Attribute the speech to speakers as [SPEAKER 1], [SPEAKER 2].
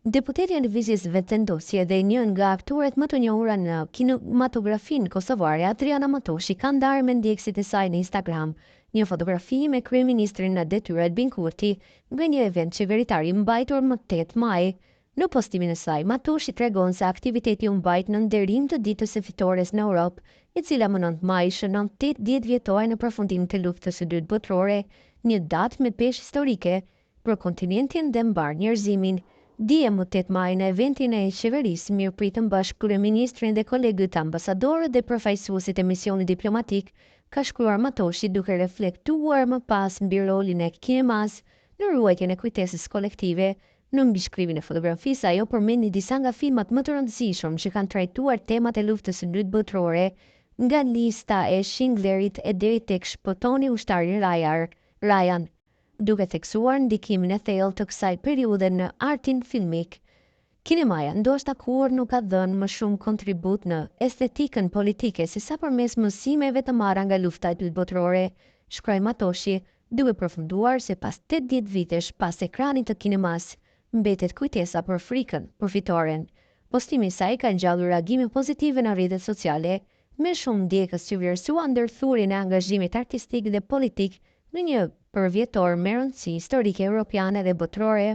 [SPEAKER 1] Deputetja e lëvizjes vetëvendosje dhe një nga aktorët më të njohura në kinematografin kosovare, Adriana Matoshi, ka ndarë me ndjekësit e saj në Instagram një fotografi me kryeministrin në detyrë Albin Kurti nga një event qeveritar i mbajtur më 8 maj. Në postimin e saj, Matoshi tregon se aktiviteti u mbajt në nderim të ditës së fitores në Europë, e cila më 9 maj shënon 80 vjetoj në përfundim të luftës së dytë botërore, një datë me peshë historike për kontinentin dhe mbar njerëzimin. Dje më 8 maj në eventin e qeverisë mirëpritën bashkë kryeministrin dhe kolegët ambasadorët dhe përfaqësuesit e misionit diplomatik, ka shkruar Matoshi duke reflektuar më pas mbi rolin e kinemas në ruajtjen e kujtesës kolektive. Në mbishkrimin e fotografisë, ajo përmendi disa nga filmat më të rëndësishëm që kanë trajtuar temat e luftës së dytë botërore, nga lista e Schindlerit e deri tek shpëtoni ushtari Ryan, duke theksuar ndikimin e thellë të kësaj periudhe në artin filmik. Kinemaja ndoshta kur nuk ka dhënë më shumë kontribut në estetikën politike se sa përmes mësimeve të marra nga lufta e dytë botërore, shkroi Matoshi, duke përfunduar se pas 80 vitesh pas ekranit të kinemas, mbetet kujtesa për frikën, për fitoren. Postimi i saj ka ngjallur reagime pozitive në rrjetet sociale, me shumë ndjekës që vlerësuan ndërthurjen e angazhimit artistik dhe politik në një përvjetor me rëndësi historike europiane dhe botërore.